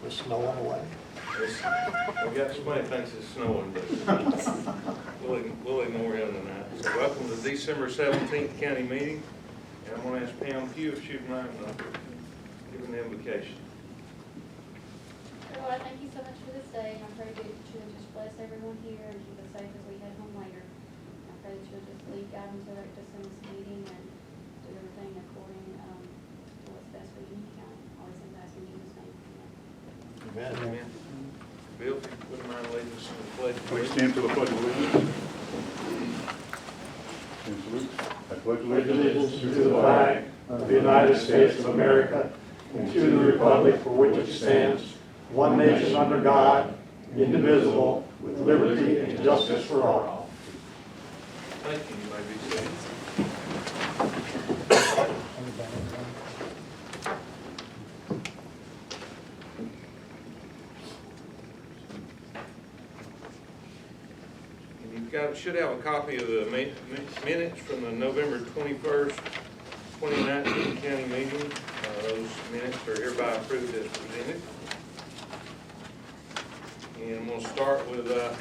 Was snowing away. We've got so many things that's snowing, but we'll ignore him tonight. So welcome to the December 17th county meeting. And I'm going to ask Pam Pugh if she would mind giving the invocation. Lord, thank you so much for this day. I pray that you would just bless everyone here and keep us safe as we head home later. I pray that you'll just lead, guide, and direct us in this meeting and do everything according to what's best for Union County. Always in in Jesus' name. Amen. Amen. Amen. Bill, if you wouldn't mind leading us in the pledge. Please stand for the pledge of allegiance. And salute. I pledge Allegiance to the flag of the United States of America and to the republic for which it stands, one nation under God, indivisible, with liberty and justice for all. Thank you. You may be seated. Should have a copy of the minutes from the November 21st, 2019 county meeting. Those minutes are hereby approved as presented. And we'll start with a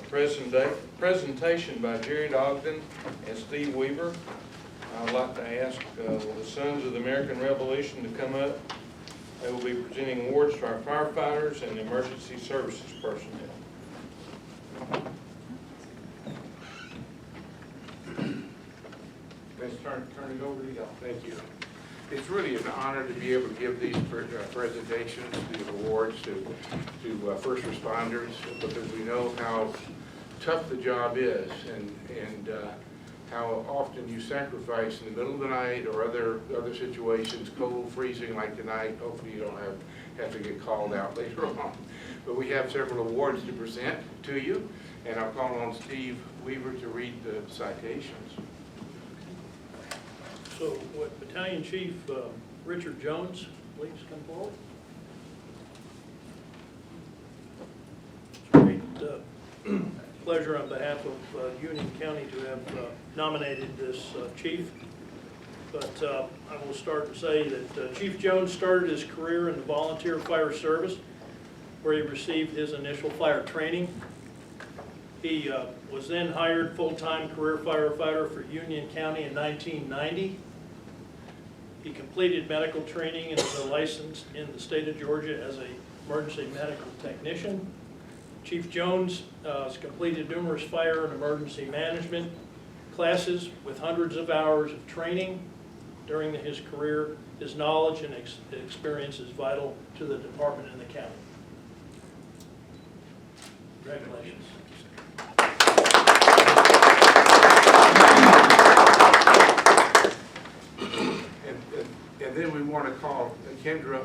presentation by Jared Ogden and Steve Weaver. I'd like to ask the Sons of the American Revolution to come up. They will be presenting awards to our firefighters and emergency services personnel. Let's turn it over to y'all. Thank you. It's really an honor to be able to give these presentations, these awards to first responders, because we know how tough the job is and how often you sacrifice in the middle of the night or other situations, cold, freezing like tonight. Hopefully you don't have to get called out later on. But we have several awards to present to you, and I'll call on Steve Weaver to read the citations. So, what Battalion Chief Richard Jones, please come forward. It's a great pleasure on behalf of Union County to have nominated this chief. But I will start and say that Chief Jones started his career in the volunteer fire service, where he received his initial fire training. He was then hired full-time career firefighter for Union County in 1990. He completed medical training and is licensed in the state of Georgia as an emergency medical technician. Chief Jones has completed numerous fire and emergency management classes with hundreds of hours of training during his career. His knowledge and experience is vital to the department and the county. Congratulations. And then we want to call Kendra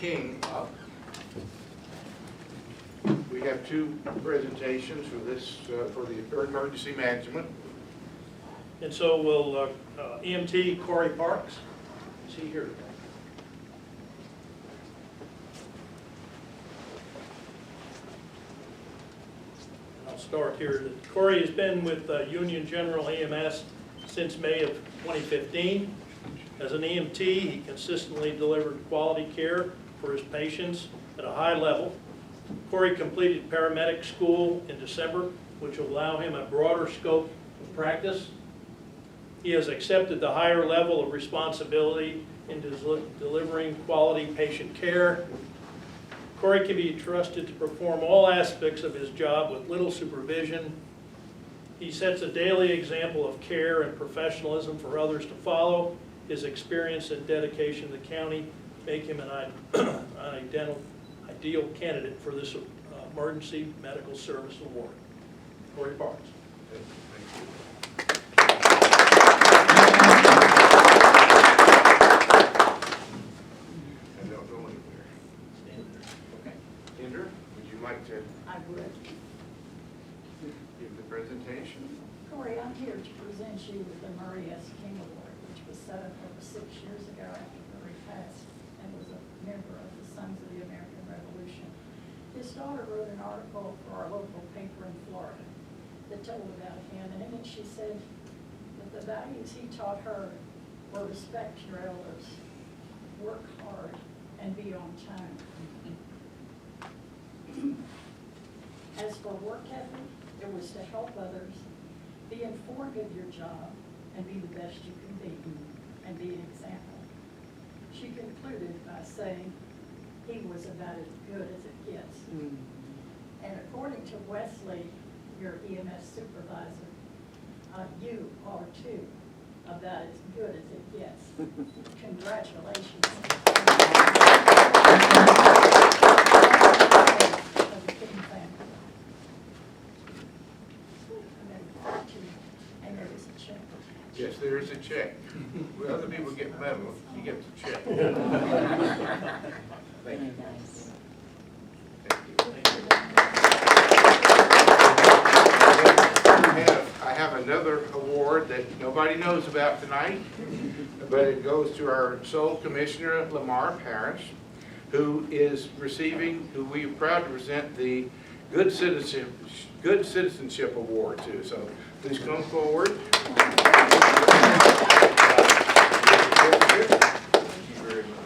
King up. We have two presentations for this, for the emergency management. And so will EMT Corey Parks. Is he here today? I'll start here. Corey has been with Union General EMS since May of 2015. As an EMT, he consistently delivered quality care for his patients at a high level. Corey completed paramedic school in December, which will allow him a broader scope of practice. He has accepted the higher level of responsibility in delivering quality patient care. Corey can be trusted to perform all aspects of his job with little supervision. He sets a daily example of care and professionalism for others to follow. His experience and dedication to the county make him an ideal candidate for this Emergency Medical Service Award. Corey Parks. And they'll go anywhere. Okay. Kendra, would you like to I would. give the presentation? Corey, I'm here to present you with the Murray S. King Award, which was set up over 6 years ago after Murray passed and was a member of the Sons of the American Revolution. His daughter wrote an article for our local paper in Florida that told about him, and in it she said that the values he taught her were respect your elders, work hard, and be on time. for work ethic, it was to help others, be informed of your job, and be the best you can be, and be an example. She concluded by saying, he was about as good as it gets. And according to Wesley, your EMS supervisor, you are too about as good as it gets. Congratulations. Of the King family. And there is a check. Yes, there is a check. When other people get medals, you get the check. Thank you. I have another award that nobody knows about tonight, but it goes to our sole commissioner, Lamar Paris, who we are proud to present the Good Citizenship Award to. So please come forward.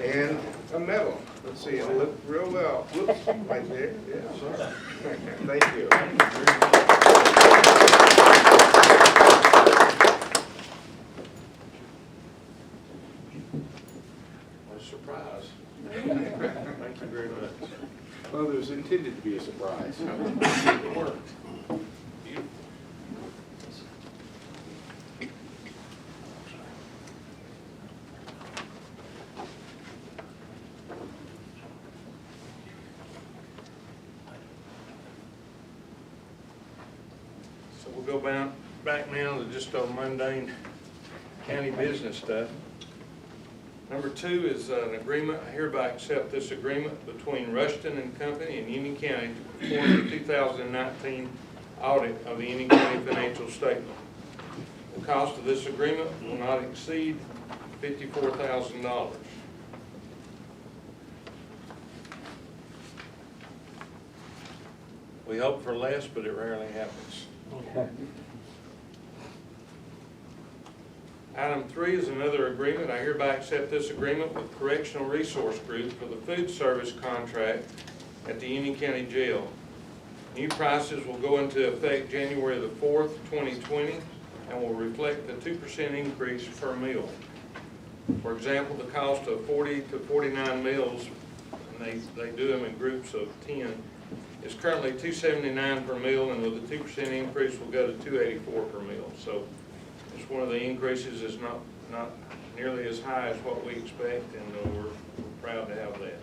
And a medal. Let's see, it'll look real well. Whoops, right there. Yeah, sorry. Thank you. What a surprise. Thank you very much. Well, it was intended to be a surprise. It worked. Beautiful. So we'll go back now to just our mundane county business stuff. Number 2 is an agreement. I hereby accept this agreement between Rushton and Company and Union County to perform the 2019 audit of the Union County financial statement. The cost of this agreement will not exceed $54,000. We hope for less, but it rarely happens. Item 3 is another agreement. I hereby accept this agreement with Correctional Resource Group for the food service contract at the Union County Jail. New prices will go into effect January the 4th, 2020, and will reflect the 2% increase per meal. For example, the cost of 40 to 49 meals, and they do them in groups of 10, is currently $2.79 per meal, and with a 2% increase will go to $2.84 per meal. So it's one of the increases is not nearly as high as what we expect, and we're proud to have that.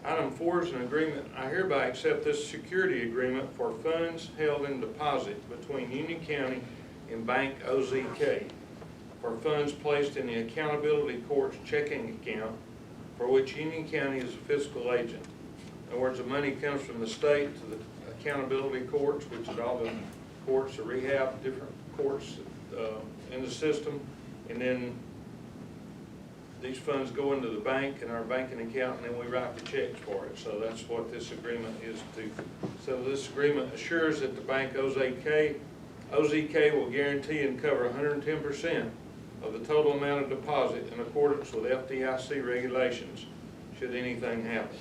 Item 4 is an agreement. I hereby accept this security agreement for funds held in deposit between Union County and Bank OZK for funds placed in the Accountability Court's checking account for which Union County is a fiscal agent. In other words, the money comes from the state to the Accountability Courts, which is all the courts, the rehab, different courts in the system, and then these funds go into the bank and our banking account, and then we write the checks for it. So that's what this agreement is to. So this agreement assures that the bank OZK will guarantee and cover 110% of the total amount of deposit in accordance with FDIC regulations, should anything happen.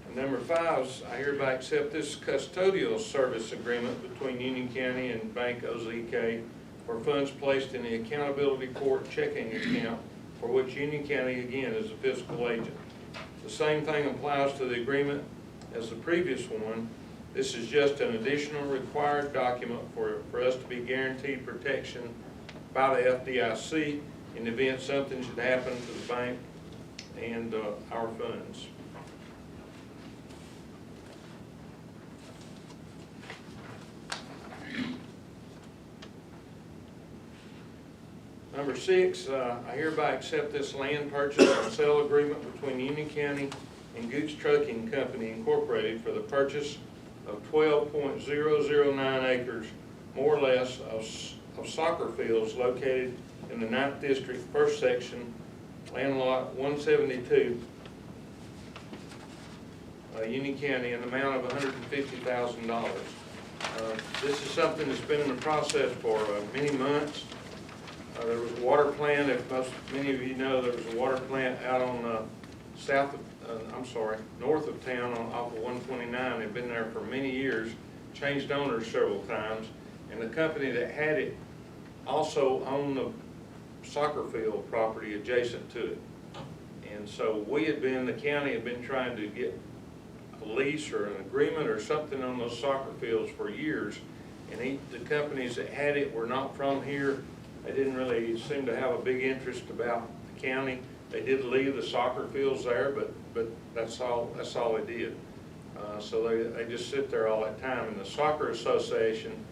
And number 5 is I hereby accept this custodial service agreement between Union County and Bank OZK for funds placed in the Accountability Court checking account for which Union County, again, is a fiscal agent. The same thing applies to the agreement as the previous one. This is just an additional required document for us to be guaranteed protection by the FDIC in the event something should happen to the bank and our funds. Number 6, I hereby accept this land purchase and sale agreement between Union County and Good Trucking Company Incorporated for the purchase of 12.009 acres, more or less, of soccer fields located in the 9th District, 1st Section, land lot 172, Union County in the amount of $150,000. This is something that's been in the process for many months. There was a water plant, many of you know, there was a water plant out on north of town off of 129. They've been there for many years, changed owners several times, and the company that had it also owned the soccer field property adjacent to it. And so the county had been trying to get a lease or an agreement or something on those soccer fields for years, and the companies that had it were not from here. They didn't really seem to have a big interest about the county. They did leave the soccer fields there, but that's all they did. So they just sit there all that time. And the soccer association,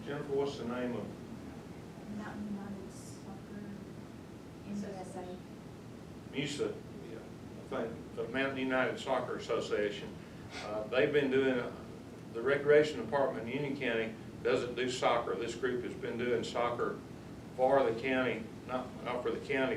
Jennifer, what's the name of? Mountain United Soccer, MUSA. MUSA, yeah, I think, the Mountain United Soccer Association. They've been doing, the Recreation Department in Union County doesn't do soccer. This group has been doing soccer for the county, not for the county,